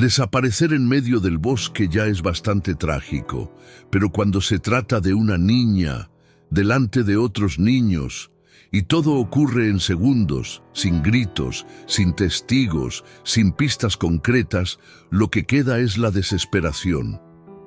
Desaparecer en medio del bosque ya es bastante trágico, pero cuando se trata de una niña, delante de otros niños, y todo ocurre en segundos, sin gritos, sin testigos, sin pistas concretas, lo que queda es la desesperación.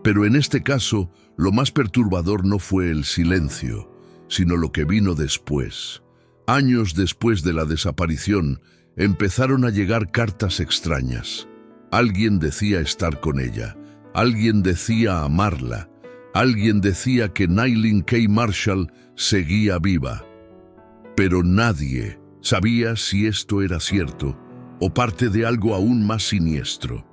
Pero en este caso, lo más perturbador no fue el silencio, sino lo que vino después. Años después de la desaparición, empezaron a llegar cartas extrañas. Alguien decía estar con ella, alguien decía amarla, alguien decía que Nayleen K. Marshall seguía viva. Pero nadie sabía si esto era cierto o parte de algo aún más siniestro.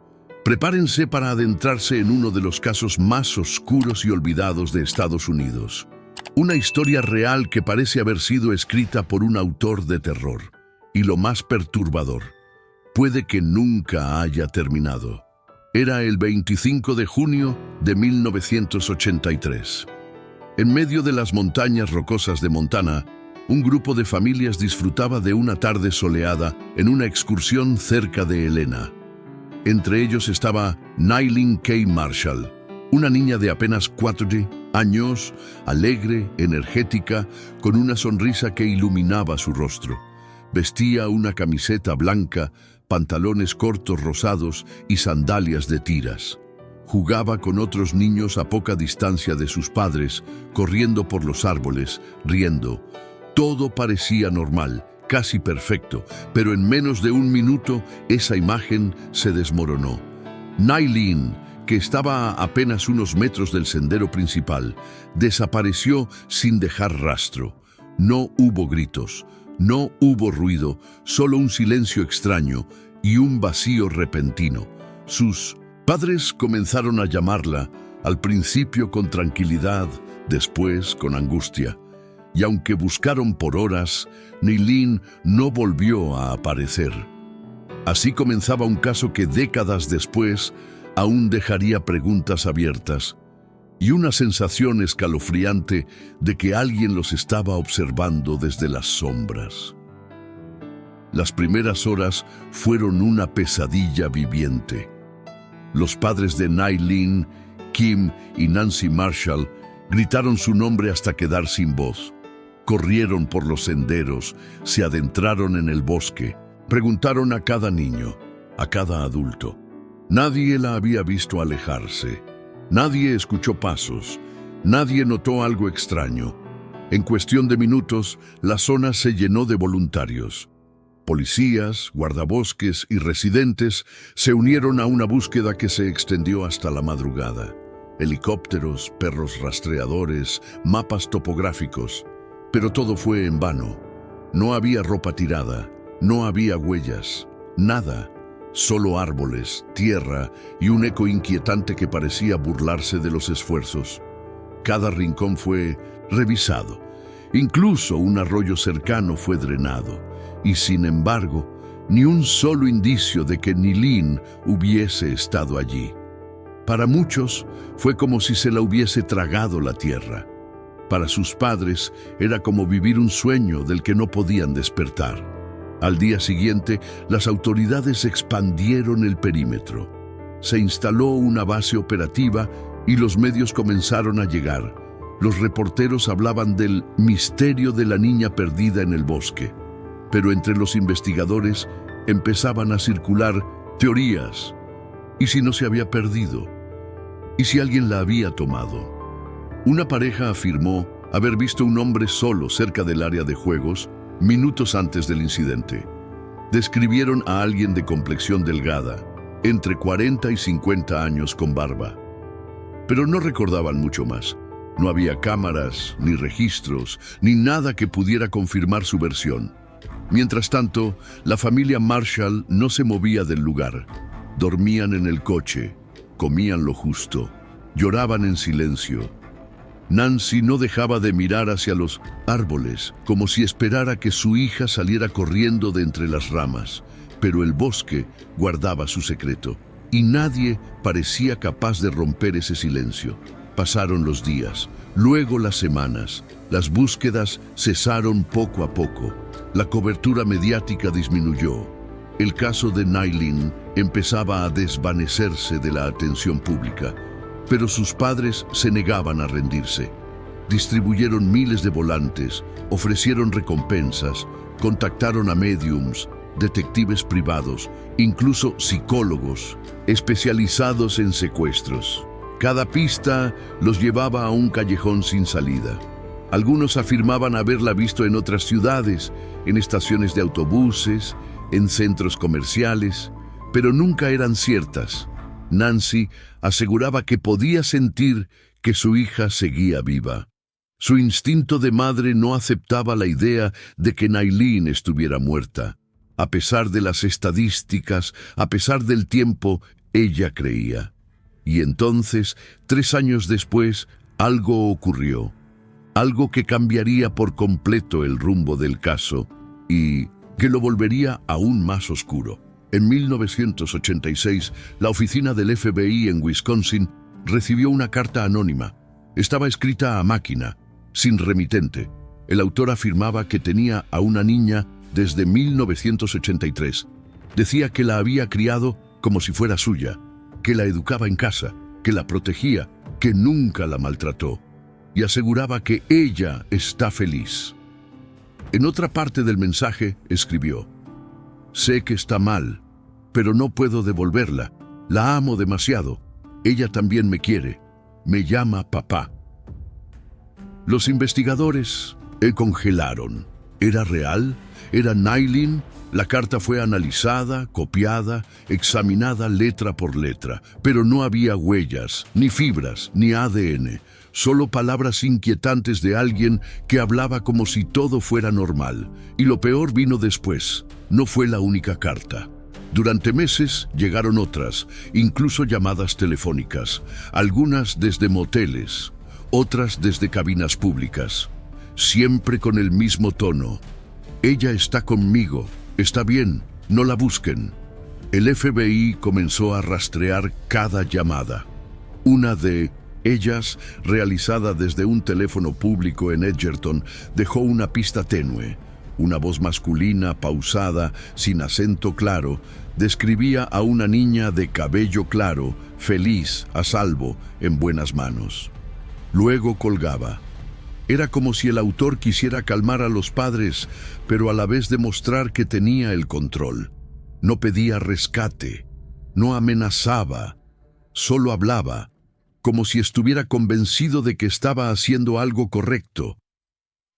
Prepárense para adentrarse en uno de los casos más oscuros y olvidados de Estados Unidos. Una historia real que parece haber sido escrita por un autor de terror. Y lo más perturbador, puede que nunca haya terminado. Era el 25 de junio de 1983. En medio de las montañas rocosas de Montana, un grupo de familias disfrutaba de una tarde soleada en una excursión cerca de Helena. Entre ellos estaba Nayleen K. Marshall, una niña de apenas 4 años, alegre, energética, con una sonrisa que iluminaba su rostro. Vestía una camiseta blanca, pantalones cortos rosados y sandalias de tiras. Jugaba con otros niños a poca distancia de sus padres, corriendo por los árboles, riendo. Todo parecía normal, casi perfecto, pero en menos de un minuto esa imagen se desmoronó. Nayleen, que estaba a apenas unos metros del sendero principal, desapareció sin dejar rastro. No hubo gritos, no hubo ruido, solo un silencio extraño y un vacío repentino. Sus padres comenzaron a llamarla, al principio con tranquilidad, después con angustia. Y aunque buscaron por horas, Nayleen no volvió a aparecer. Así comenzaba un caso que décadas después aún dejaría preguntas abiertas y una sensación escalofriante de que alguien los estaba observando desde las sombras. Las primeras horas fueron una pesadilla viviente. Los padres de Nayleen, Kim y Nancy Marshall, gritaron su nombre hasta quedar sin voz. Corrieron por los senderos, se adentraron en el bosque, preguntaron a cada niño, a cada adulto. Nadie la había visto alejarse. Nadie escuchó pasos. Nadie notó algo extraño. En cuestión de minutos, la zona se llenó de voluntarios. Policías, guardabosques y residentes se unieron a una búsqueda que se extendió hasta la madrugada. Helicópteros, perros rastreadores, mapas topográficos. Pero todo fue en vano. No había ropa tirada, no había huellas, nada. Solo árboles, tierra y un eco inquietante que parecía burlarse de los esfuerzos. Cada rincón fue revisado. Incluso un arroyo cercano fue drenado. Y sin embargo, ni un solo indicio de que Nayleen hubiese estado allí. Para muchos, fue como si se la hubiese tragado la tierra. Para sus padres, era como vivir un sueño del que no podían despertar. Al día siguiente, las autoridades expandieron el perímetro. Se instaló una base operativa y los medios comenzaron a llegar. Los reporteros hablaban del misterio de la niña perdida en el bosque. Pero entre los investigadores empezaban a circular teorías. ¿Y si no se había perdido? ¿Y si alguien la había tomado? Una pareja afirmó haber visto un hombre solo cerca del área de juegos minutos antes del incidente. Describieron a alguien de complexión delgada, entre 40 y 50 años con barba. Pero no recordaban mucho más. No había cámaras, ni registros, ni nada que pudiera confirmar su versión. Mientras tanto, la familia Marshall no se movía del lugar. Dormían en el coche, comían lo justo, lloraban en silencio. Nancy no dejaba de mirar hacia los árboles, como si esperara que su hija saliera corriendo de entre las ramas, pero el bosque guardaba su secreto, y nadie parecía capaz de romper ese silencio. Pasaron los días, luego las semanas. Las búsquedas cesaron poco a poco. La cobertura mediática disminuyó. El caso de Nailin empezaba a desvanecerse de la atención pública, pero sus padres se negaban a rendirse. Distribuyeron miles de volantes, ofrecieron recompensas, contactaron a médiums, detectives privados, incluso psicólogos especializados en secuestros. Cada pista los llevaba a un callejón sin salida. Algunos afirmaban haberla visto en otras ciudades, en estaciones de autobuses, en centros comerciales, pero nunca eran ciertas. Nancy aseguraba que podía sentir que su hija seguía viva. Su instinto de madre no aceptaba la idea de que Nailin estuviera muerta. A pesar de las estadísticas, a pesar del tiempo, ella creía. Y entonces, 3 años después, algo ocurrió. Algo que cambiaría por completo el rumbo del caso y que lo volvería aún más oscuro. En 1986, la oficina del FBI en Wisconsin recibió una carta anónima. Estaba escrita a máquina, sin remitente. El autor afirmaba que tenía a una niña desde 1983. Decía que la había criado como si fuera suya, que la educaba en casa, que la protegía, que nunca la maltrató. Y aseguraba que ella está feliz. En otra parte del mensaje escribió: «Sé que está mal, pero no puedo devolverla. La amo demasiado. Ella también me quiere. Me llama papá». Los investigadores congelaron. ¿Era real? ¿Era Nailin? La carta fue analizada, copiada, examinada letra por letra, pero no había huellas, ni fibras, ni ADN. Solo palabras inquietantes de alguien que hablaba como si todo fuera normal. Y lo peor vino después. No fue la única carta. Durante meses llegaron otras, incluso llamadas telefónicas, algunas desde moteles, otras desde cabinas públicas, siempre con el mismo tono. «Ella está conmigo, está bien, no la busquen». El FBI comenzó a rastrear cada llamada. Una de ellas, realizada desde un teléfono público en Edgerton, dejó una pista tenue. Una voz masculina, pausada, sin acento claro, describía a una niña de cabello claro, feliz, a salvo, en buenas manos. Luego colgaba. Era como si el autor quisiera calmar a los padres, pero a la vez demostrar que tenía el control. No pedía rescate, no amenazaba, solo hablaba, como si estuviera convencido de que estaba haciendo algo correcto.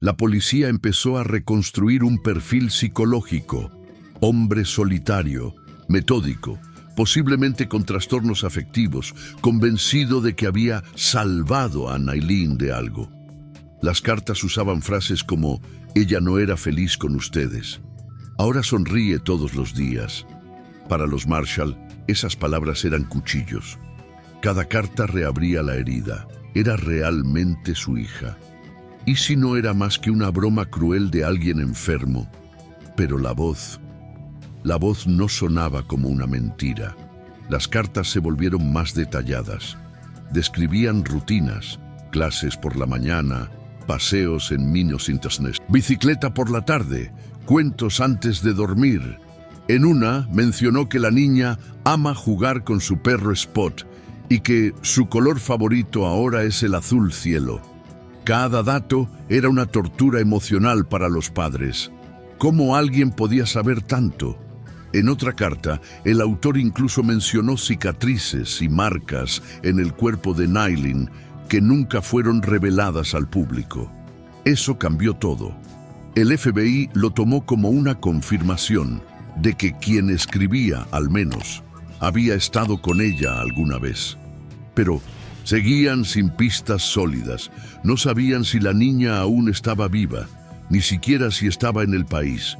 La policía empezó a reconstruir un perfil psicológico: hombre solitario, metódico, posiblemente con trastornos afectivos, convencido de que había salvado a Nailin de algo. Las cartas usaban frases como: «Ella no era feliz con ustedes. Ahora sonríe todos los días». Para los Marshall, esas palabras eran cuchillos. Cada carta reabría la herida. Era realmente su hija. ¿Y si no era más que una broma cruel de alguien enfermo? Pero la voz no sonaba como una mentira. Las cartas se volvieron más detalladas. Describían rutinas, clases por la mañana, paseos en niños internet, bicicleta por la tarde, cuentos antes de dormir. En una mencionó que la niña ama jugar con su perro Spot y que su color favorito ahora es el azul cielo. Cada dato era una tortura emocional para los padres. ¿Cómo alguien podía saber tanto? En otra carta, el autor incluso mencionó cicatrices y marcas en el cuerpo de Nailin que nunca fueron reveladas al público. Eso cambió todo. El FBI lo tomó como una confirmación de que quien escribía, al menos, había estado con ella alguna vez. Pero seguían sin pistas sólidas. No sabían si la niña aún estaba viva, ni siquiera si estaba en el país.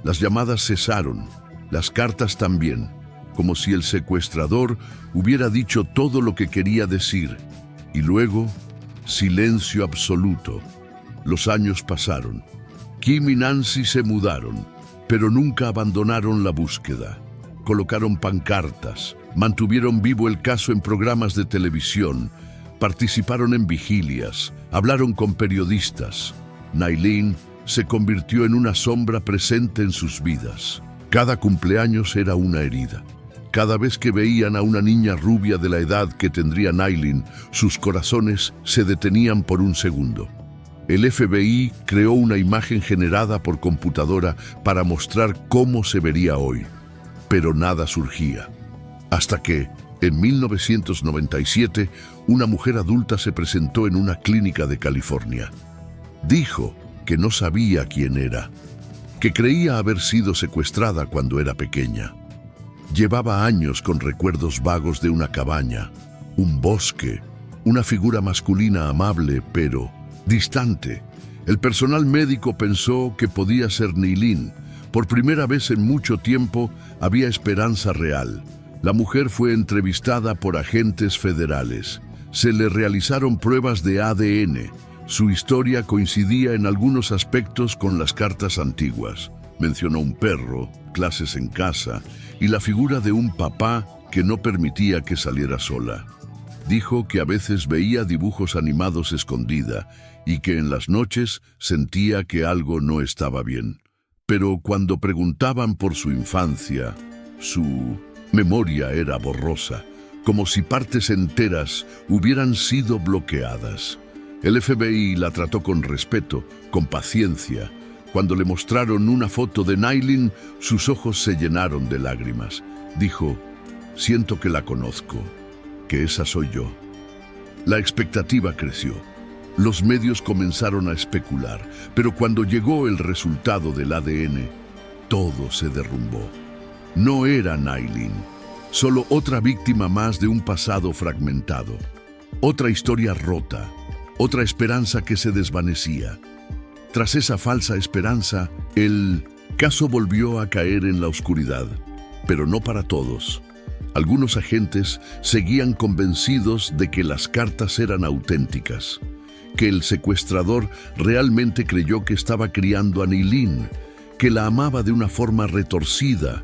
Las llamadas cesaron, las cartas también, como si el secuestrador hubiera dicho todo lo que quería decir. Y luego, silencio absoluto. Los años pasaron. Kim y Nancy se mudaron, pero nunca abandonaron la búsqueda. Colocaron pancartas, mantuvieron vivo el caso en programas de televisión, participaron en vigilias, hablaron con periodistas. Nailin se convirtió en una sombra presente en sus vidas. Cada cumpleaños era una herida. Cada vez que veían a una niña rubia de la edad que tendría Nayleen, sus corazones se detenían por un segundo. El FBI creó una imagen generada por computadora para mostrar cómo se vería hoy, pero nada surgía. Hasta que, en 1997, una mujer adulta se presentó en una clínica de California. Dijo que no sabía quién era, que creía haber sido secuestrada cuando era pequeña. Llevaba años con recuerdos vagos de una cabaña, un bosque, una figura masculina amable pero distante. El personal médico pensó que podía ser Nayleen. Por primera vez en mucho tiempo había esperanza real. La mujer fue entrevistada por agentes federales. Se le realizaron pruebas de ADN. Su historia coincidía en algunos aspectos con las cartas antiguas. Mencionó un perro, clases en casa y la figura de un papá que no permitía que saliera sola. Dijo que a veces veía dibujos animados escondida y que en las noches sentía que algo no estaba bien. Pero cuando preguntaban por su infancia, su memoria era borrosa, como si partes enteras hubieran sido bloqueadas. El FBI la trató con respeto, con paciencia. Cuando le mostraron una foto de Nayleen, sus ojos se llenaron de lágrimas. Dijo: «Siento que la conozco, que esa soy yo». La expectativa creció. Los medios comenzaron a especular, pero cuando llegó el resultado del ADN, todo se derrumbó. No era Nayleen, solo otra víctima más de un pasado fragmentado, otra historia rota, otra esperanza que se desvanecía. Tras esa falsa esperanza, el caso volvió a caer en la oscuridad, pero no para todos. Algunos agentes seguían convencidos de que las cartas eran auténticas, que el secuestrador realmente creyó que estaba criando a Nayleen, que la amaba de una forma retorcida,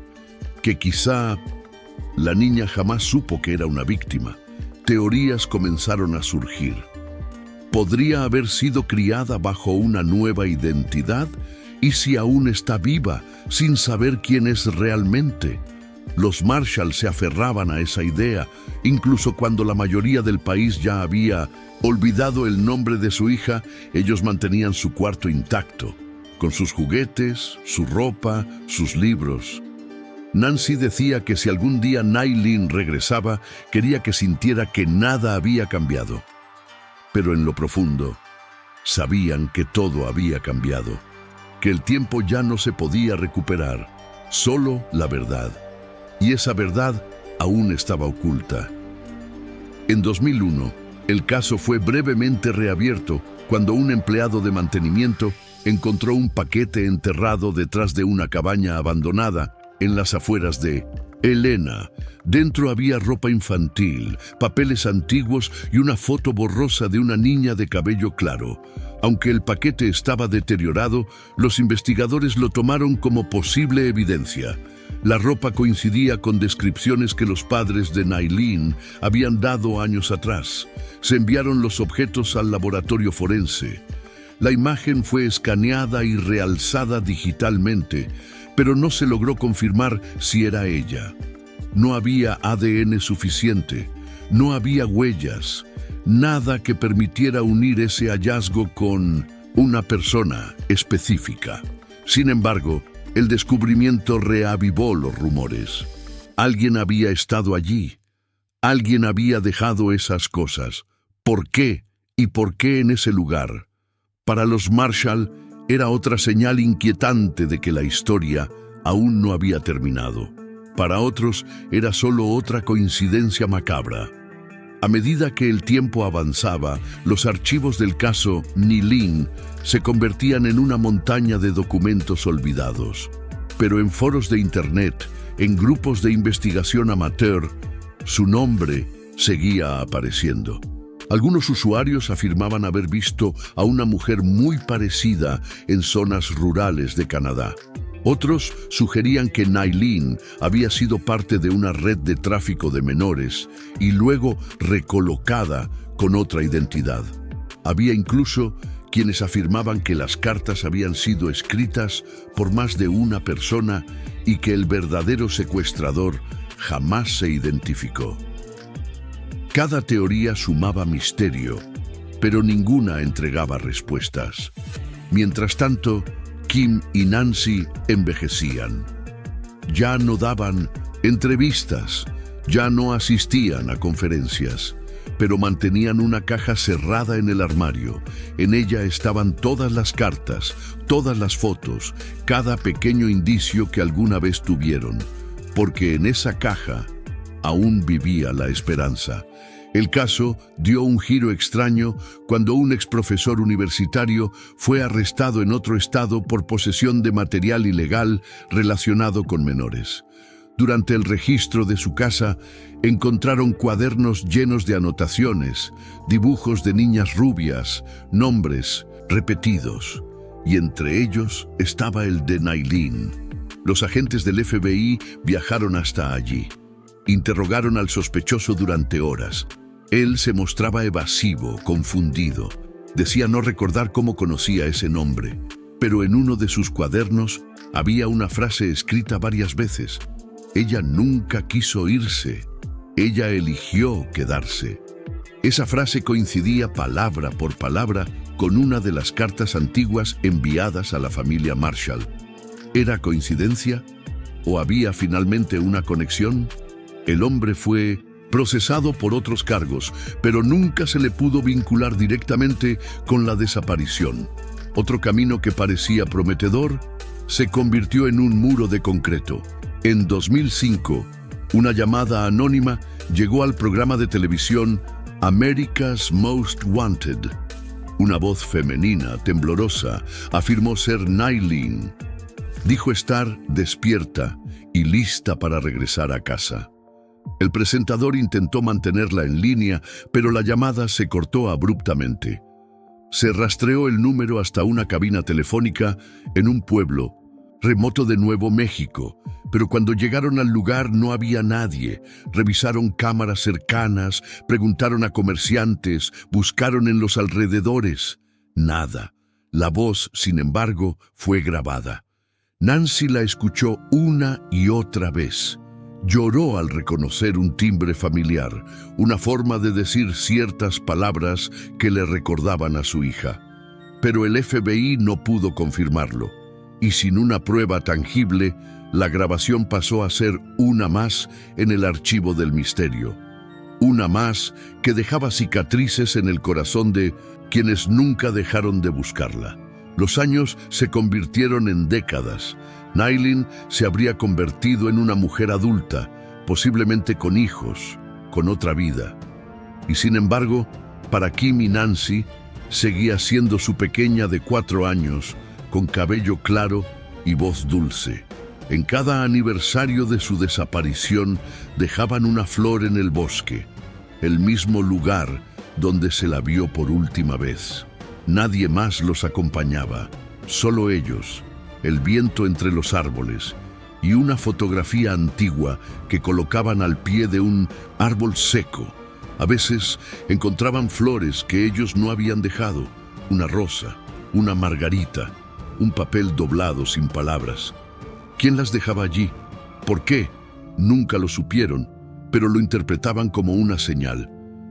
que quizá la niña jamás supo que era una víctima. Teorías comenzaron a surgir. ¿Podría haber sido criada bajo una nueva identidad? ¿Y si aún está viva, sin saber quién es realmente? Los Marshall se aferraban a esa idea, incluso cuando la mayoría del país ya había olvidado el nombre de su hija. Ellos mantenían su cuarto intacto, con sus juguetes, su ropa, sus libros. Nancy decía que si algún día Nayleen regresaba, quería que sintiera que nada había cambiado. Pero en lo profundo, sabían que todo había cambiado, que el tiempo ya no se podía recuperar, solo la verdad. Y esa verdad aún estaba oculta. En 2001, el caso fue brevemente reabierto cuando un empleado de mantenimiento encontró un paquete enterrado detrás de una cabaña abandonada en las afueras de Helena. Dentro había ropa infantil, papeles antiguos y una foto borrosa de una niña de cabello claro. Aunque el paquete estaba deteriorado, los investigadores lo tomaron como posible evidencia. La ropa coincidía con descripciones que los padres de Nayleen habían dado años atrás. Se enviaron los objetos al laboratorio forense. La imagen fue escaneada y realzada digitalmente, pero no se logró confirmar si era ella. No había ADN suficiente, no había huellas, nada que permitiera unir ese hallazgo con una persona específica. Sin embargo, el descubrimiento reavivó los rumores. Alguien había estado allí. Alguien había dejado esas cosas. ¿Por qué? ¿Y por qué en ese lugar? Para los Marshall era otra señal inquietante de que la historia aún no había terminado. Para otros era solo otra coincidencia macabra. A medida que el tiempo avanzaba, los archivos del caso Nayleen se convertían en una montaña de documentos olvidados. Pero en foros de internet, en grupos de investigación amateur, su nombre seguía apareciendo. Algunos usuarios afirmaban haber visto a una mujer muy parecida en zonas rurales de Canadá. Otros sugerían que Nayleen había sido parte de una red de tráfico de menores y luego recolocada con otra identidad. Había incluso quienes afirmaban que las cartas habían sido escritas por más de una persona y que el verdadero secuestrador jamás se identificó. Cada teoría sumaba misterio, pero ninguna entregaba respuestas. Mientras tanto, Kim y Nancy envejecían. Ya no daban entrevistas, ya no asistían a conferencias, pero mantenían una caja cerrada en el armario. En ella estaban todas las cartas, todas las fotos, cada pequeño indicio que alguna vez tuvieron, porque en esa caja aún vivía la esperanza. El caso dio un giro extraño cuando un exprofesor universitario fue arrestado en otro estado por posesión de material ilegal relacionado con menores. Durante el registro de su casa, encontraron cuadernos llenos de anotaciones, dibujos de niñas rubias, nombres repetidos, y entre ellos estaba el de Nailin. Los agentes del FBI viajaron hasta allí. Interrogaron al sospechoso durante horas. Él se mostraba evasivo, confundido. Decía no recordar cómo conocía ese nombre, pero en uno de sus cuadernos había una frase escrita varias veces. Ella nunca quiso irse, ella eligió quedarse. Esa frase coincidía palabra por palabra con una de las cartas antiguas enviadas a la familia Marshall. ¿Era coincidencia? ¿O había finalmente una conexión? El hombre fue procesado por otros cargos, pero nunca se le pudo vincular directamente con la desaparición. Otro camino que parecía prometedor se convirtió en un muro de concreto. En 2005, una llamada anónima llegó al programa de televisión America's Most Wanted. Una voz femenina, temblorosa, afirmó ser Nailin. Dijo estar despierta y lista para regresar a casa. El presentador intentó mantenerla en línea, pero la llamada se cortó abruptamente. Se rastreó el número hasta una cabina telefónica en un pueblo remoto de Nuevo México, pero cuando llegaron al lugar no había nadie. Revisaron cámaras cercanas, preguntaron a comerciantes, buscaron en los alrededores. Nada. La voz, sin embargo, fue grabada. Nancy la escuchó una y otra vez. Lloró al reconocer un timbre familiar, una forma de decir ciertas palabras que le recordaban a su hija. Pero el FBI no pudo confirmarlo, y sin una prueba tangible, la grabación pasó a ser una más en el archivo del misterio. Una más que dejaba cicatrices en el corazón de quienes nunca dejaron de buscarla. Los años se convirtieron en décadas. Nailin se habría convertido en una mujer adulta, posiblemente con hijos, con otra vida. Y sin embargo, para Kim y Nancy, seguía siendo su pequeña de 4 años, con cabello claro y voz dulce. En cada aniversario de su desaparición, dejaban una flor en el bosque, el mismo lugar donde se la vio por última vez. Nadie más los acompañaba, solo ellos, el viento entre los árboles y una fotografía antigua que colocaban al pie de un árbol seco. A veces encontraban flores que ellos no habían dejado, una rosa, una margarita, un papel doblado sin palabras. ¿Quién las dejaba allí? ¿Por qué? Nunca lo supieron, pero lo interpretaban como una señal.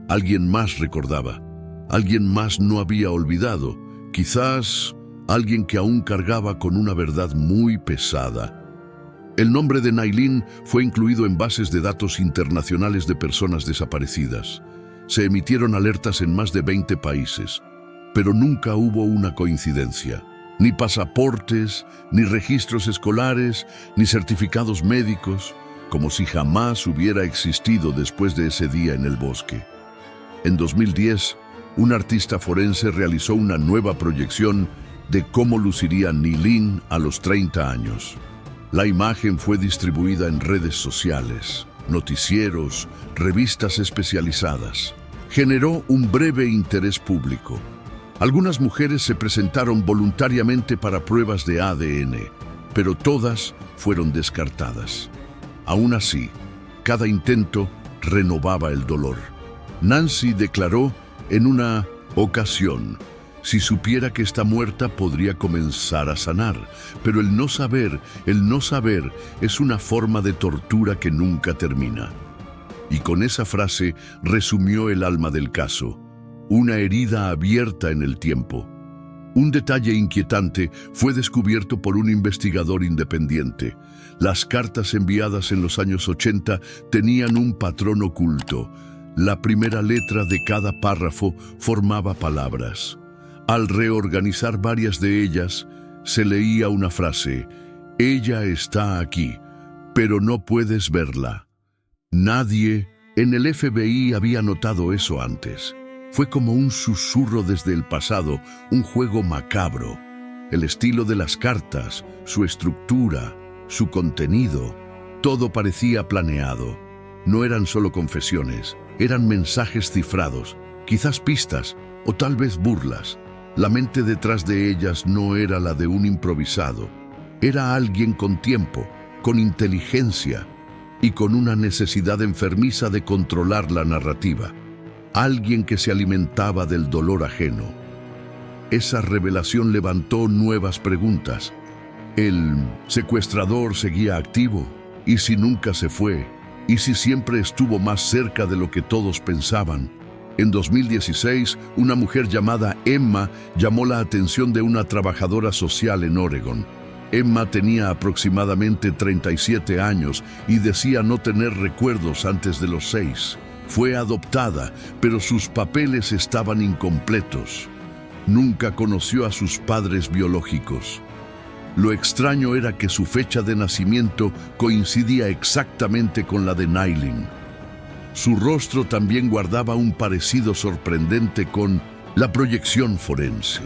Alguien más recordaba, alguien más no había olvidado, quizás alguien que aún cargaba con una verdad muy pesada. El nombre de Nailin fue incluido en bases de datos internacionales de personas desaparecidas. Se emitieron alertas en más de 20 países, pero nunca hubo una coincidencia. Ni pasaportes, ni registros escolares, ni certificados médicos, como si jamás hubiera existido después de ese día en el bosque. En 2010, un artista forense realizó una nueva proyección de cómo luciría Nailin a los 30 años. La imagen fue distribuida en redes sociales, noticieros, revistas especializadas. Generó un breve interés público. Algunas mujeres se presentaron voluntariamente para pruebas de ADN, pero todas fueron descartadas. Aún así, cada intento renovaba el dolor. Nancy declaró en una ocasión: Si supiera que está muerta, podría comenzar a sanar, pero el no saber es una forma de tortura que nunca termina. Y con esa frase resumió el alma del caso, una herida abierta en el tiempo. Un detalle inquietante fue descubierto por un investigador independiente. Las cartas enviadas en los años 80 tenían un patrón oculto. La primera letra de cada párrafo formaba palabras. Al reorganizar varias de ellas, se leía una frase: ella está aquí, pero no puedes verla. Nadie en el FBI había notado eso antes. Fue como un susurro desde el pasado, un juego macabro. El estilo de las cartas, su estructura, su contenido, todo parecía planeado. No eran solo confesiones, eran mensajes cifrados, quizás pistas o tal vez burlas. La mente detrás de ellas no era la de un improvisado. Era alguien con tiempo, con inteligencia y con una necesidad enfermiza de controlar la narrativa. Alguien que se alimentaba del dolor ajeno. Esa revelación levantó nuevas preguntas. ¿El secuestrador seguía activo? ¿Y si nunca se fue? ¿Y si siempre estuvo más cerca de lo que todos pensaban? En 2016, una mujer llamada Emma llamó la atención de una trabajadora social en Oregon. Emma tenía aproximadamente 37 años y decía no tener recuerdos antes de los 6. Fue adoptada, pero sus papeles estaban incompletos. Nunca conoció a sus padres biológicos. Lo extraño era que su fecha de nacimiento coincidía exactamente con la de Nailin. Su rostro también guardaba un parecido sorprendente con la proyección forense.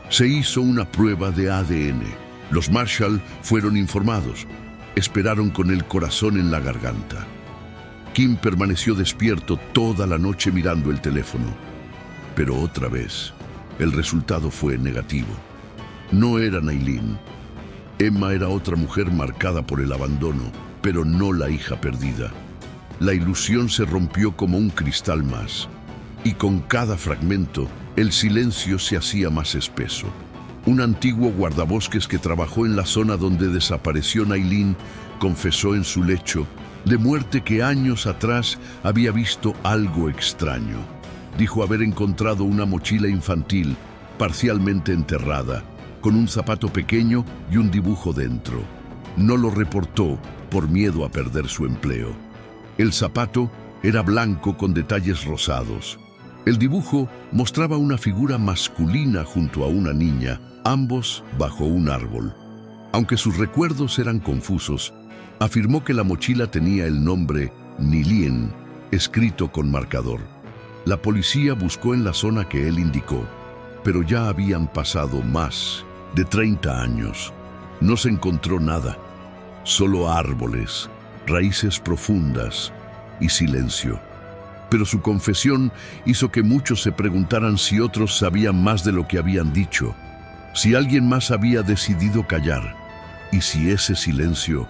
Se hizo una prueba de ADN. Los Marshall fueron informados. Esperaron con el corazón en la garganta. Kim permaneció despierto toda la noche mirando el teléfono. Pero otra vez, el resultado fue negativo. No era Nailin. Emma era otra mujer marcada por el abandono, pero no la hija perdida. La ilusión se rompió como un cristal más, y con cada fragmento, el silencio se hacía más espeso. Un antiguo guardabosques que trabajó en la zona donde desapareció Nailin confesó en su lecho de muerte que años atrás había visto algo extraño. Dijo haber encontrado una mochila infantil, parcialmente enterrada, con un zapato pequeño y un dibujo dentro. No lo reportó por miedo a perder su empleo. El zapato era blanco con detalles rosados. El dibujo mostraba una figura masculina junto a una niña, ambos bajo un árbol. Aunque sus recuerdos eran confusos, afirmó que la mochila tenía el nombre Nilien, escrito con marcador. La policía buscó en la zona que él indicó, pero ya habían pasado más de 30 años. No se encontró nada, solo árboles, raíces profundas y silencio. Pero su confesión hizo que muchos se preguntaran si otros sabían más de lo que habían dicho, si alguien más había decidido callar, y si ese silencio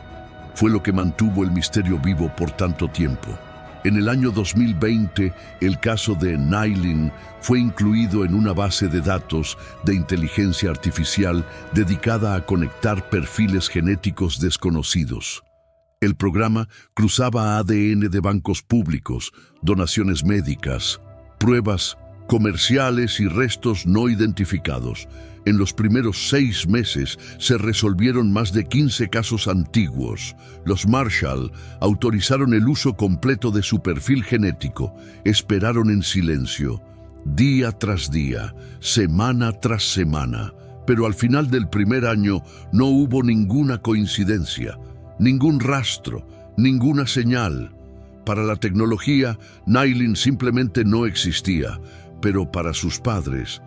fue lo que mantuvo el misterio vivo por tanto tiempo. En el año 2020, el caso de Nailin fue incluido en una base de datos de inteligencia artificial dedicada a conectar perfiles genéticos desconocidos. El programa cruzaba ADN de bancos públicos, donaciones médicas, pruebas comerciales y restos no identificados. En los primeros 6 meses se resolvieron más de 15 casos antiguos. Los Marshall autorizaron el uso completo de su perfil genético. Esperaron en silencio, día tras día, semana tras semana. Pero al final del primer año no hubo ninguna coincidencia, ningún rastro, ninguna señal. Para la tecnología, Nailin simplemente no existía, pero para sus padres,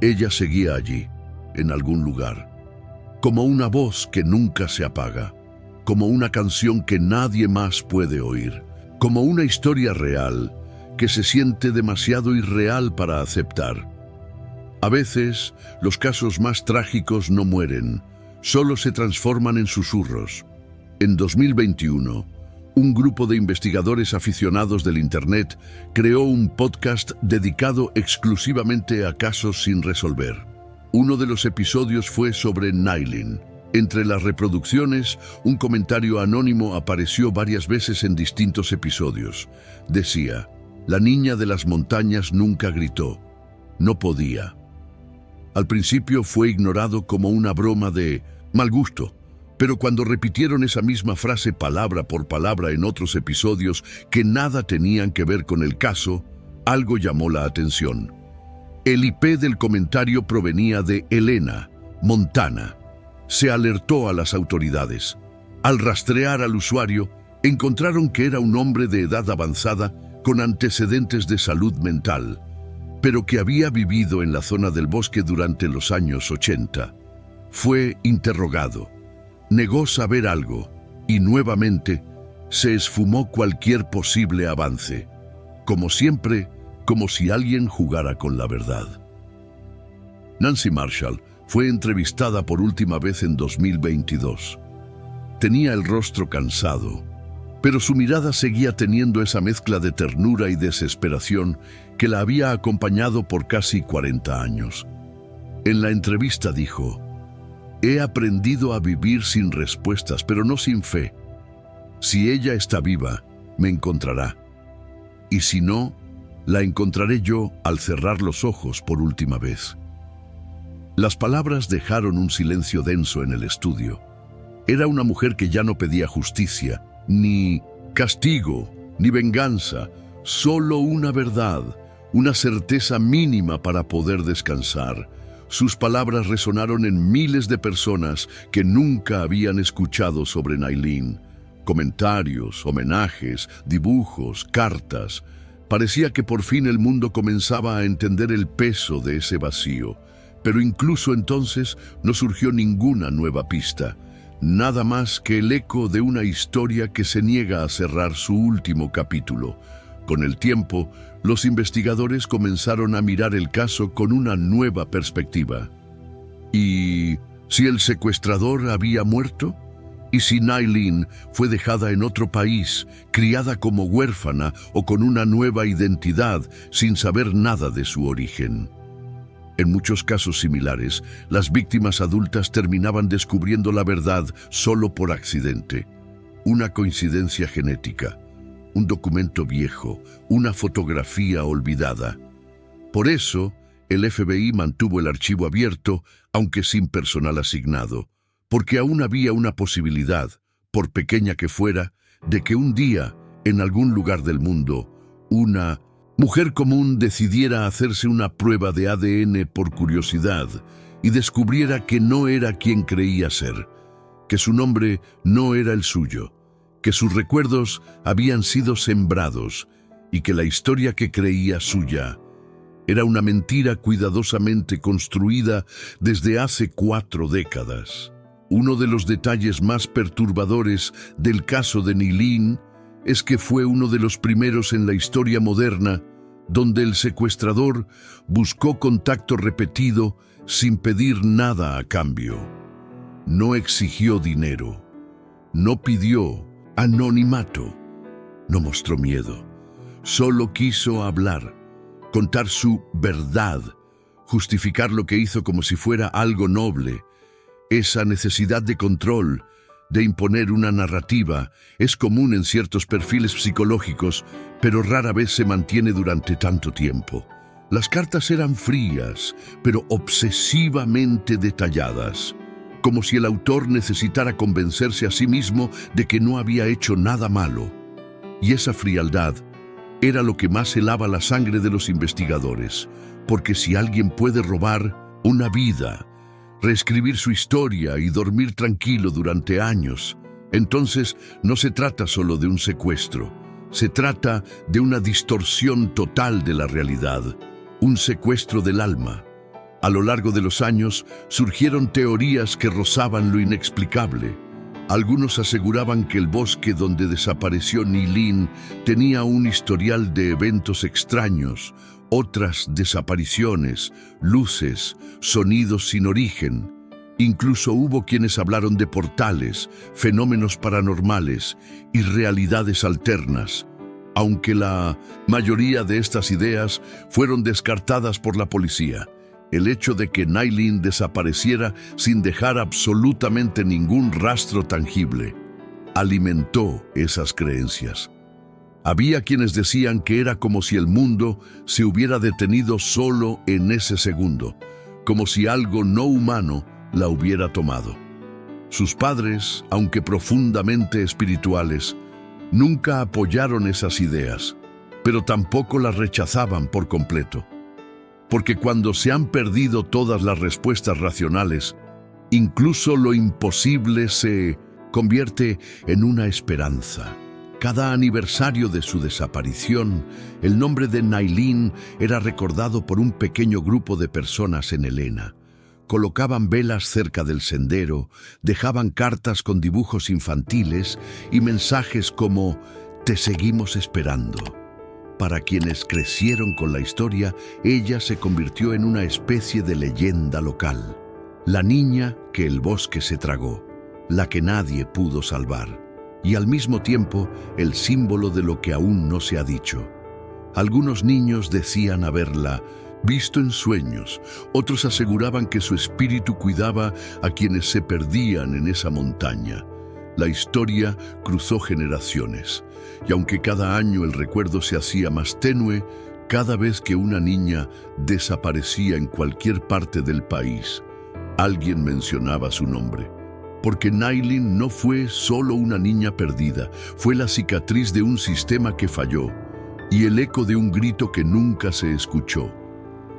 ella seguía allí, en algún lugar, como una voz que nunca se apaga, como una canción que nadie más puede oír, como una historia real que se siente demasiado irreal para aceptar. A veces, los casos más trágicos no mueren, solo se transforman en susurros. En 2021, un grupo de investigadores aficionados del Internet creó un podcast dedicado exclusivamente a casos sin resolver. Uno de los episodios fue sobre Nylin. Entre las reproducciones, un comentario anónimo apareció varias veces en distintos episodios. Decía: "La niña de las montañas nunca gritó. No podía". Al principio fue ignorado como una broma de mal gusto, pero cuando repitieron esa misma frase palabra por palabra en otros episodios que nada tenían que ver con el caso, algo llamó la atención. El IP del comentario provenía de Helena, Montana. Se alertó a las autoridades. Al rastrear al usuario, encontraron que era un hombre de edad avanzada con antecedentes de salud mental, pero que había vivido en la zona del bosque durante los años 80. Fue interrogado. Negó saber algo y nuevamente se esfumó cualquier posible avance. Como siempre, como si alguien jugara con la verdad. Nancy Marshall fue entrevistada por última vez en 2022. Tenía el rostro cansado, pero su mirada seguía teniendo esa mezcla de ternura y desesperación que la había acompañado por casi 40 años. En la entrevista dijo: "He aprendido a vivir sin respuestas, pero no sin fe. Si ella está viva, me encontrará. Y si no, la encontraré yo al cerrar los ojos por última vez". Las palabras dejaron un silencio denso en el estudio. Era una mujer que ya no pedía justicia, ni castigo, ni venganza, solo una verdad, una certeza mínima para poder descansar. Sus palabras resonaron en miles de personas que nunca habían escuchado sobre Nylin. Comentarios, homenajes, dibujos, cartas. Parecía que por fin el mundo comenzaba a entender el peso de ese vacío. Pero incluso entonces no surgió ninguna nueva pista. Nada más que el eco de una historia que se niega a cerrar su último capítulo. Con el tiempo, los investigadores comenzaron a mirar el caso con una nueva perspectiva. ¿Y si el secuestrador había muerto? ¿Y si Nylin fue dejada en otro país, criada como huérfana o con una nueva identidad, sin saber nada de su origen? En muchos casos similares, las víctimas adultas terminaban descubriendo la verdad solo por accidente. Una coincidencia genética, un documento viejo, una fotografía olvidada. Por eso, el FBI mantuvo el archivo abierto, aunque sin personal asignado, porque aún había una posibilidad, por pequeña que fuera, de que un día, en algún lugar del mundo, una mujer común decidiera hacerse una prueba de ADN por curiosidad y descubriera que no era quien creía ser, que su nombre no era el suyo, que sus recuerdos habían sido sembrados y que la historia que creía suya era una mentira cuidadosamente construida desde hace 4 décadas. Uno de los detalles más perturbadores del caso de Nylin es que fue uno de los primeros en la historia moderna donde el secuestrador buscó contacto repetido sin pedir nada a cambio. No exigió dinero, no pidió anonimato, no mostró miedo. Solo quiso hablar, contar su verdad, justificar lo que hizo como si fuera algo noble. Esa necesidad de control, de imponer una narrativa, es común en ciertos perfiles psicológicos, pero rara vez se mantiene durante tanto tiempo. Las cartas eran frías, pero obsesivamente detalladas, como si el autor necesitara convencerse a sí mismo de que no había hecho nada malo. Y esa frialdad era lo que más helaba la sangre de los investigadores, porque si alguien puede robar una vida, reescribir su historia y dormir tranquilo durante años, entonces no se trata solo de un secuestro, se trata de una distorsión total de la realidad, un secuestro del alma. A lo largo de los años surgieron teorías que rozaban lo inexplicable. Algunos aseguraban que el bosque donde desapareció Nylin tenía un historial de eventos extraños, otras desapariciones, luces, sonidos sin origen. Incluso hubo quienes hablaron de portales, fenómenos paranormales y realidades alternas, aunque la mayoría de estas ideas fueron descartadas por la policía. El hecho de que Nayleen desapareciera sin dejar absolutamente ningún rastro tangible alimentó esas creencias. Había quienes decían que era como si el mundo se hubiera detenido solo en ese segundo, como si algo no humano la hubiera tomado. Sus padres, aunque profundamente espirituales, nunca apoyaron esas ideas, pero tampoco las rechazaban por completo. Porque cuando se han perdido todas las respuestas racionales, incluso lo imposible se convierte en una esperanza. Cada aniversario de su desaparición, el nombre de Nayleen era recordado por un pequeño grupo de personas en Helena. Colocaban velas cerca del sendero, dejaban cartas con dibujos infantiles y mensajes como «Te seguimos esperando». Para quienes crecieron con la historia, ella se convirtió en una especie de leyenda local. La niña que el bosque se tragó, la que nadie pudo salvar, y al mismo tiempo el símbolo de lo que aún no se ha dicho. Algunos niños decían haberla visto en sueños, otros aseguraban que su espíritu cuidaba a quienes se perdían en esa montaña. La historia cruzó generaciones, y aunque cada año el recuerdo se hacía más tenue, cada vez que una niña desaparecía en cualquier parte del país, alguien mencionaba su nombre. Porque Nayleen no fue solo una niña perdida, fue la cicatriz de un sistema que falló y el eco de un grito que nunca se escuchó.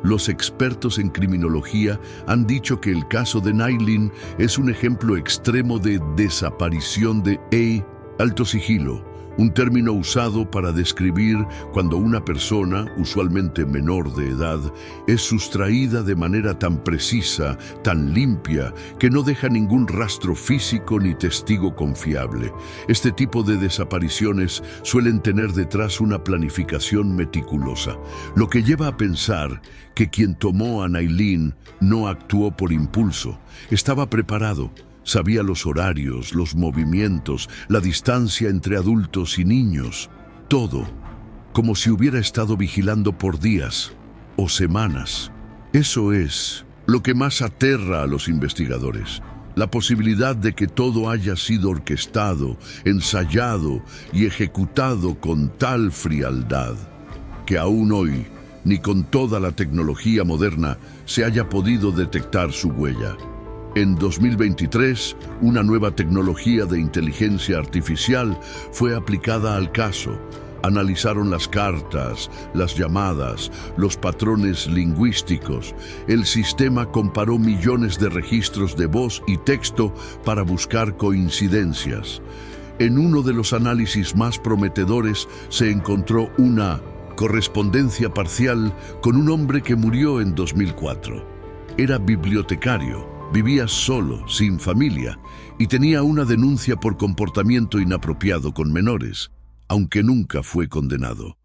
Los expertos en criminología han dicho que el caso de Nayleen es un ejemplo extremo de desaparición de alto sigilo, un término usado para describir cuando una persona, usualmente menor de edad, es sustraída de manera tan precisa, tan limpia, que no deja ningún rastro físico ni testigo confiable. Este tipo de desapariciones suelen tener detrás una planificación meticulosa, lo que lleva a pensar que quien tomó a Nayleen no actuó por impulso, estaba preparado. Sabía los horarios, los movimientos, la distancia entre adultos y niños, todo, como si hubiera estado vigilando por días o semanas. Eso es lo que más aterra a los investigadores, la posibilidad de que todo haya sido orquestado, ensayado y ejecutado con tal frialdad, que aún hoy, ni con toda la tecnología moderna, se haya podido detectar su huella. En 2023, una nueva tecnología de inteligencia artificial fue aplicada al caso. Analizaron las cartas, las llamadas, los patrones lingüísticos. El sistema comparó millones de registros de voz y texto para buscar coincidencias. En uno de los análisis más prometedores se encontró una correspondencia parcial con un hombre que murió en 2004. Era bibliotecario. Vivía solo, sin familia, y tenía una denuncia por comportamiento inapropiado con menores, aunque nunca fue condenado.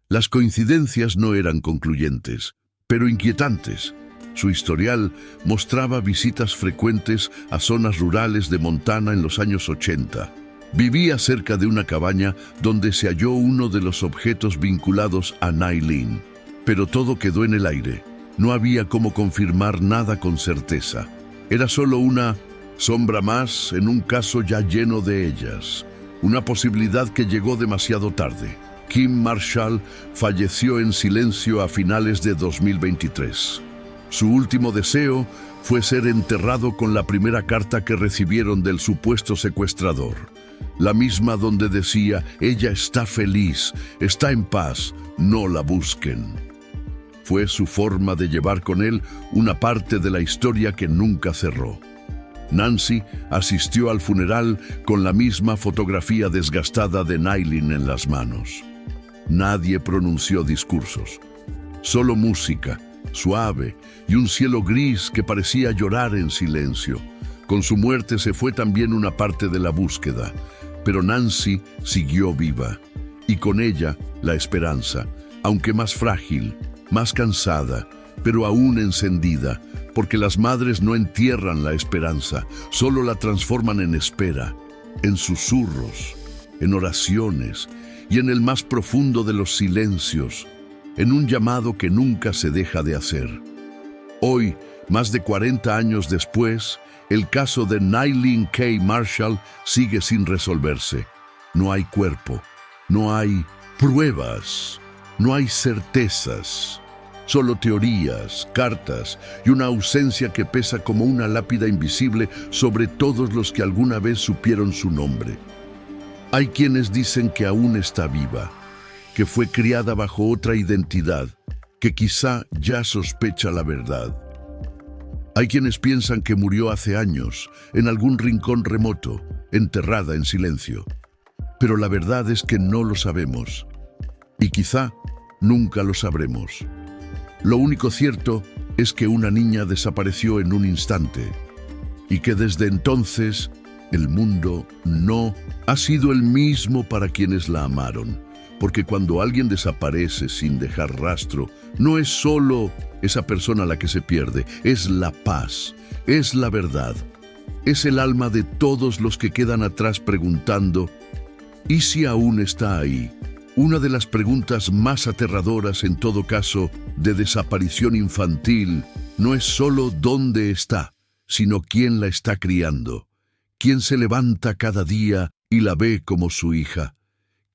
Las coincidencias no eran concluyentes, pero inquietantes. Su historial mostraba visitas frecuentes a zonas rurales de Montana en los años 80. Vivía cerca de una cabaña donde se halló uno de los objetos vinculados a Nayleen, pero todo quedó en el aire. No había cómo confirmar nada con certeza. Era solo una sombra más en un caso ya lleno de ellas, una posibilidad que llegó demasiado tarde. Kim Marshall falleció en silencio a finales de 2023. Su último deseo fue ser enterrado con la primera carta que recibieron del supuesto secuestrador, la misma donde decía: «Ella está feliz, está en paz, no la busquen». Fue su forma de llevar con él una parte de la historia que nunca cerró. Nancy asistió al funeral con la misma fotografía desgastada de Nayleen en las manos. Nadie pronunció discursos, solo música, suave, y un cielo gris que parecía llorar en silencio. Con su muerte se fue también una parte de la búsqueda, pero Nancy siguió viva, y con ella la esperanza, aunque más frágil, más cansada, pero aún encendida, porque las madres no entierran la esperanza, solo la transforman en espera, en susurros, en oraciones y en el más profundo de los silencios, en un llamado que nunca se deja de hacer. Hoy, más de 40 años después, el caso de Nayleen K. Marshall sigue sin resolverse. No hay cuerpo, no hay pruebas, no hay certezas, solo teorías, cartas y una ausencia que pesa como una lápida invisible sobre todos los que alguna vez supieron su nombre. Hay quienes dicen que aún está viva, que fue criada bajo otra identidad, que quizá ya sospecha la verdad. Hay quienes piensan que murió hace años, en algún rincón remoto, enterrada en silencio. Pero la verdad es que no lo sabemos. Y quizá nunca lo sabremos. Lo único cierto es que una niña desapareció en un instante. Y que desde entonces, el mundo no ha sido el mismo para quienes la amaron. Porque cuando alguien desaparece sin dejar rastro, no es solo esa persona la que se pierde, es la paz, es la verdad, es el alma de todos los que quedan atrás preguntando, ¿y si aún está ahí? Una de las preguntas más aterradoras en todo caso de desaparición infantil no es solo dónde está, sino quién la está criando, quién se levanta cada día y la ve como su hija.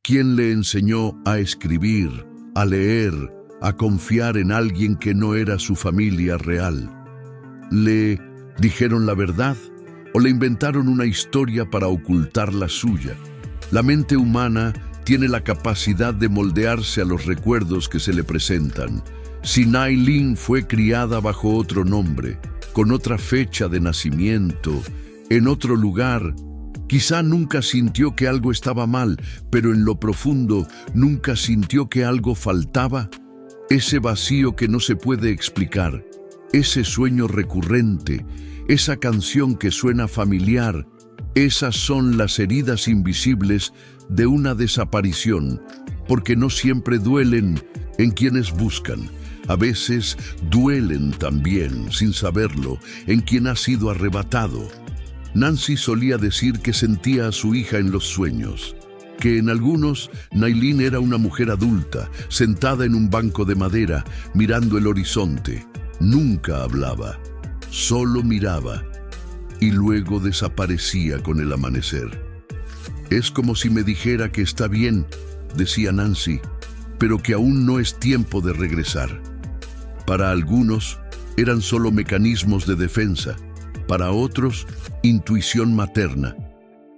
¿Quién le enseñó a escribir, a leer, a confiar en alguien que no era su familia real? ¿Le dijeron la verdad o le inventaron una historia para ocultar la suya? La mente humana tiene la capacidad de moldearse a los recuerdos que se le presentan. Si Nayleen fue criada bajo otro nombre, con otra fecha de nacimiento, en otro lugar, quizá nunca sintió que algo estaba mal, pero en lo profundo nunca sintió que algo faltaba. Ese vacío que no se puede explicar, ese sueño recurrente, esa canción que suena familiar, esas son las heridas invisibles de una desaparición, porque no siempre duelen en quienes buscan. A veces duelen también, sin saberlo, en quien ha sido arrebatado. Nancy solía decir que sentía a su hija en los sueños, que en algunos Nayleen era una mujer adulta, sentada en un banco de madera, mirando el horizonte. Nunca hablaba, solo miraba, y luego desaparecía con el amanecer. Es como si me dijera que está bien, decía Nancy, pero que aún no es tiempo de regresar. Para algunos eran solo mecanismos de defensa, para otros intuición materna,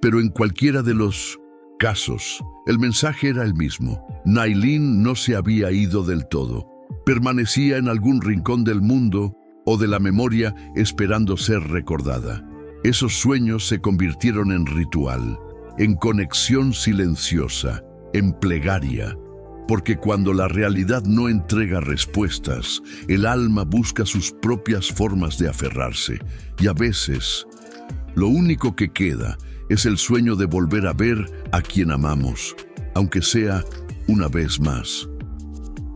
pero en cualquiera de los casos, el mensaje era el mismo. Nayleen no se había ido del todo. Permanecía en algún rincón del mundo o de la memoria esperando ser recordada. Esos sueños se convirtieron en ritual, en conexión silenciosa, en plegaria, porque cuando la realidad no entrega respuestas, el alma busca sus propias formas de aferrarse, y a veces lo único que queda es el sueño de volver a ver a quien amamos, aunque sea una vez más.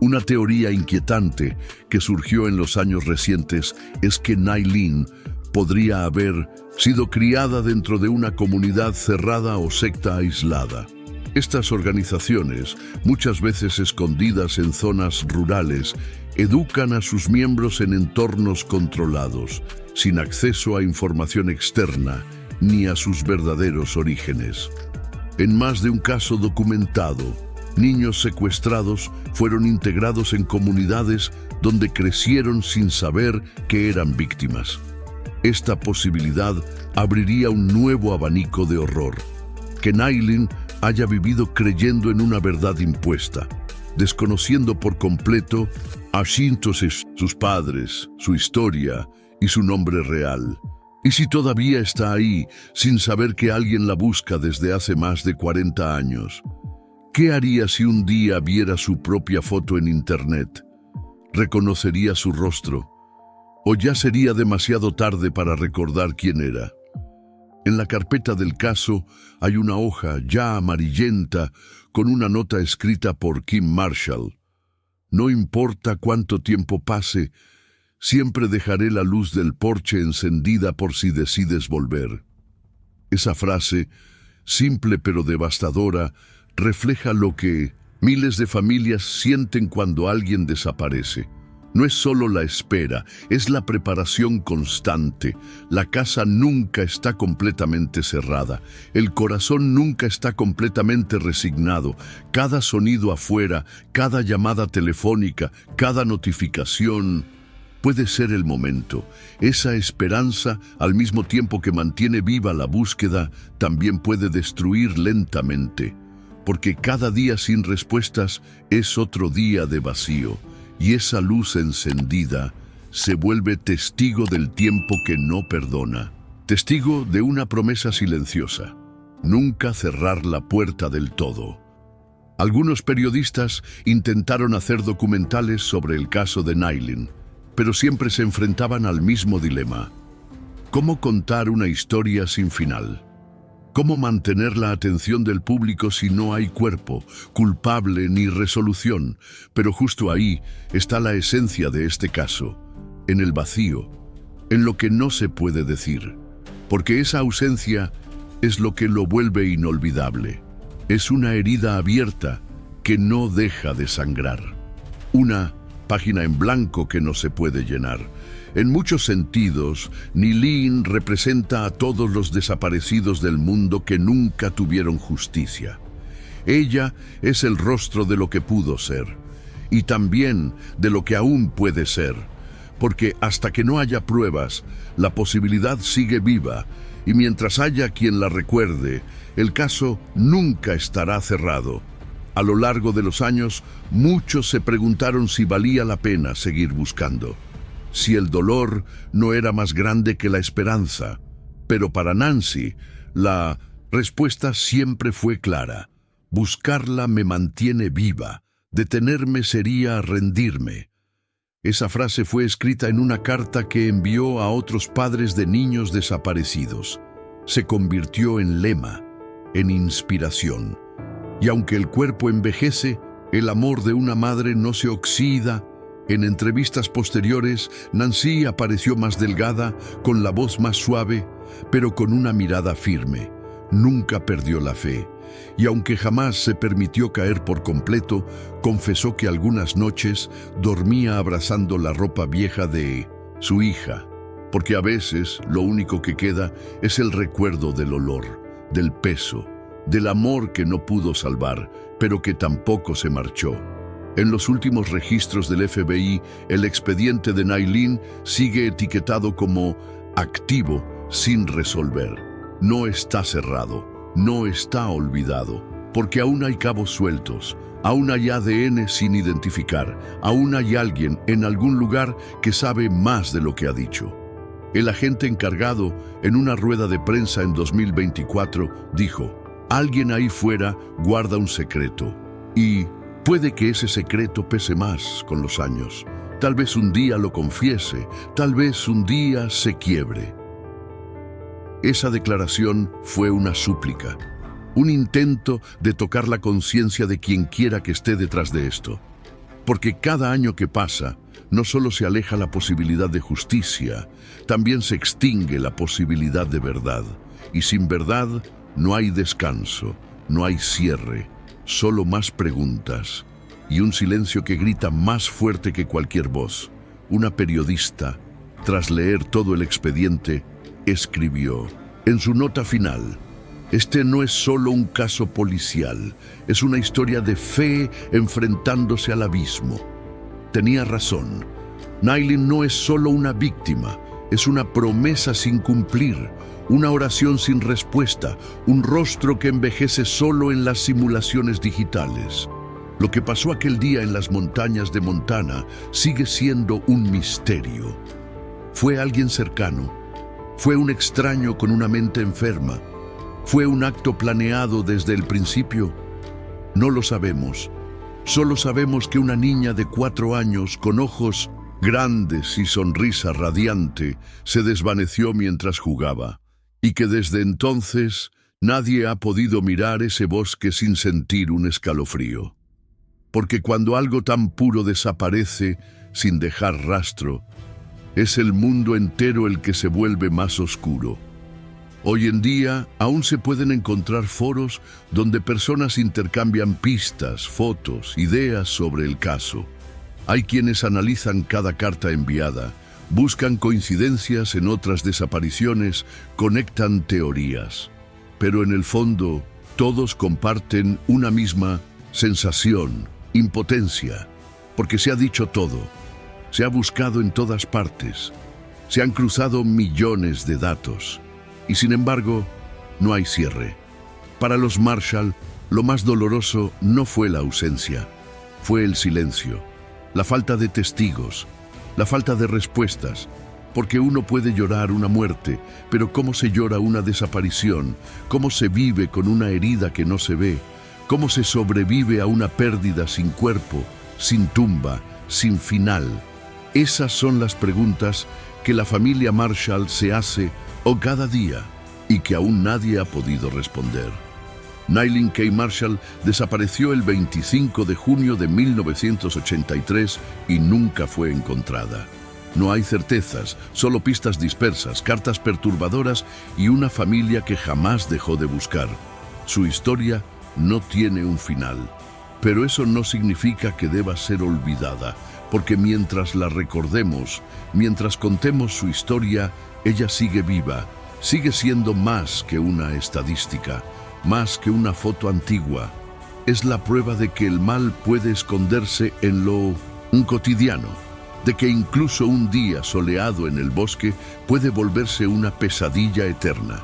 Una teoría inquietante que surgió en los años recientes es que Nayleen podría haber sido criada dentro de una comunidad cerrada o secta aislada. Estas organizaciones, muchas veces escondidas en zonas rurales, educan a sus miembros en entornos controlados, sin acceso a información externa ni a sus verdaderos orígenes. En más de un caso documentado, niños secuestrados fueron integrados en comunidades donde crecieron sin saber que eran víctimas. Esta posibilidad abriría un nuevo abanico de horror. Que Nayleen haya vivido creyendo en una verdad impuesta, desconociendo por completo a Shintos, sus padres, su historia y su nombre real. Y si todavía está ahí, sin saber que alguien la busca desde hace más de 40 años, ¿qué haría si un día viera su propia foto en internet? ¿Reconocería su rostro? ¿O ya sería demasiado tarde para recordar quién era? En la carpeta del caso hay una hoja ya amarillenta con una nota escrita por Kim Marshall. No importa cuánto tiempo pase, Siempre dejaré la luz del porche encendida por si decides volver. Esa frase, simple pero devastadora, refleja lo que miles de familias sienten cuando alguien desaparece. No es solo la espera, es la preparación constante. La casa nunca está completamente cerrada. El corazón nunca está completamente resignado. Cada sonido afuera, cada llamada telefónica, cada notificación puede ser el momento. Esa esperanza, al mismo tiempo que mantiene viva la búsqueda, también puede destruir lentamente. Porque cada día sin respuestas es otro día de vacío. Y esa luz encendida se vuelve testigo del tiempo que no perdona, testigo de una promesa silenciosa: nunca cerrar la puerta del todo. Algunos periodistas intentaron hacer documentales sobre el caso de Nayleen, pero siempre se enfrentaban al mismo dilema: ¿cómo contar una historia sin final? ¿Cómo mantener la atención del público si no hay cuerpo, culpable ni resolución? Pero justo ahí está la esencia de este caso, en el vacío, en lo que no se puede decir. Porque esa ausencia es lo que lo vuelve inolvidable. Es una herida abierta que no deja de sangrar. Una página en blanco que no se puede llenar. En muchos sentidos, Nayleen representa a todos los desaparecidos del mundo que nunca tuvieron justicia. Ella es el rostro de lo que pudo ser, y también de lo que aún puede ser, porque hasta que no haya pruebas, la posibilidad sigue viva, y mientras haya quien la recuerde, el caso nunca estará cerrado. A lo largo de los años, muchos se preguntaron si valía la pena seguir buscando, si el dolor no era más grande que la esperanza. Pero para Nancy, la respuesta siempre fue clara: buscarla me mantiene viva, detenerme sería rendirme. Esa frase fue escrita en una carta que envió a otros padres de niños desaparecidos. Se convirtió en lema, en inspiración. Y aunque el cuerpo envejece, el amor de una madre no se oxida. En entrevistas posteriores, Nancy apareció más delgada, con la voz más suave, pero con una mirada firme. Nunca perdió la fe. Y aunque jamás se permitió caer por completo, confesó que algunas noches dormía abrazando la ropa vieja de su hija, porque a veces lo único que queda es el recuerdo del olor, del peso, del amor que no pudo salvar, pero que tampoco se marchó. En los últimos registros del FBI, el expediente de Nayleen sigue etiquetado como activo sin resolver. No está cerrado, no está olvidado, porque aún hay cabos sueltos, aún hay ADN sin identificar, aún hay alguien en algún lugar que sabe más de lo que ha dicho. El agente encargado, en una rueda de prensa en 2024, dijo: alguien ahí fuera guarda un secreto, y puede que ese secreto pese más con los años. Tal vez un día lo confiese, tal vez un día se quiebre. Esa declaración fue una súplica, un intento de tocar la conciencia de quien quiera que esté detrás de esto. Porque cada año que pasa, no solo se aleja la posibilidad de justicia, también se extingue la posibilidad de verdad. Y sin verdad no hay descanso, no hay cierre, solo más preguntas y un silencio que grita más fuerte que cualquier voz. Una periodista, tras leer todo el expediente, escribió en su nota final: este no es solo un caso policial, es una historia de fe enfrentándose al abismo. Tenía razón. Nayleen no es solo una víctima, es una promesa sin cumplir, una oración sin respuesta, un rostro que envejece solo en las simulaciones digitales. Lo que pasó aquel día en las montañas de Montana sigue siendo un misterio. ¿Fue alguien cercano? ¿Fue un extraño con una mente enferma? ¿Fue un acto planeado desde el principio? No lo sabemos. Solo sabemos que una niña de 4 años con ojos grandes y sonrisa radiante se desvaneció mientras jugaba, y que desde entonces nadie ha podido mirar ese bosque sin sentir un escalofrío. Porque cuando algo tan puro desaparece sin dejar rastro, es el mundo entero el que se vuelve más oscuro. Hoy en día aún se pueden encontrar foros donde personas intercambian pistas, fotos, ideas sobre el caso. Hay quienes analizan cada carta enviada, buscan coincidencias en otras desapariciones, conectan teorías. Pero en el fondo, todos comparten una misma sensación, impotencia, porque se ha dicho todo, se ha buscado en todas partes, se han cruzado millones de datos, y sin embargo, no hay cierre. Para los Marshall, lo más doloroso no fue la ausencia, fue el silencio, la falta de testigos, la falta de respuestas, porque uno puede llorar una muerte, pero ¿cómo se llora una desaparición? ¿Cómo se vive con una herida que no se ve? ¿Cómo se sobrevive a una pérdida sin cuerpo, sin tumba, sin final? Esas son las preguntas que la familia Marshall se hace cada día y que aún nadie ha podido responder. Nayland K. Marshall desapareció el 25 de junio de 1983 y nunca fue encontrada. No hay certezas, solo pistas dispersas, cartas perturbadoras y una familia que jamás dejó de buscar. Su historia no tiene un final, pero eso no significa que deba ser olvidada, porque mientras la recordemos, mientras contemos su historia, ella sigue viva, sigue siendo más que una estadística, más que una foto antigua. Es la prueba de que el mal puede esconderse en lo cotidiano, de que incluso un día soleado en el bosque puede volverse una pesadilla eterna.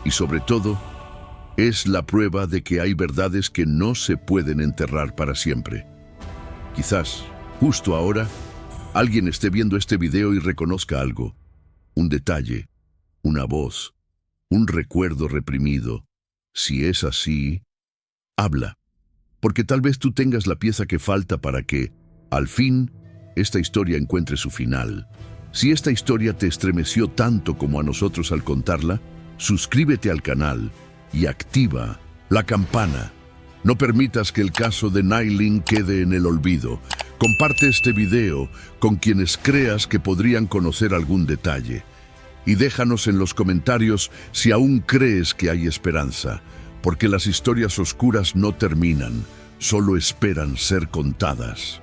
Y sobre todo, es la prueba de que hay verdades que no se pueden enterrar para siempre. Quizás, justo ahora, alguien esté viendo este video y reconozca algo, un detalle, una voz, un recuerdo reprimido. Si es así, habla, porque tal vez tú tengas la pieza que falta para que, al fin, esta historia encuentre su final. Si esta historia te estremeció tanto como a nosotros al contarla, suscríbete al canal y activa la campana. No permitas que el caso de Nayland quede en el olvido. Comparte este video con quienes creas que podrían conocer algún detalle. Y déjanos en los comentarios si aún crees que hay esperanza, porque las historias oscuras no terminan, solo esperan ser contadas.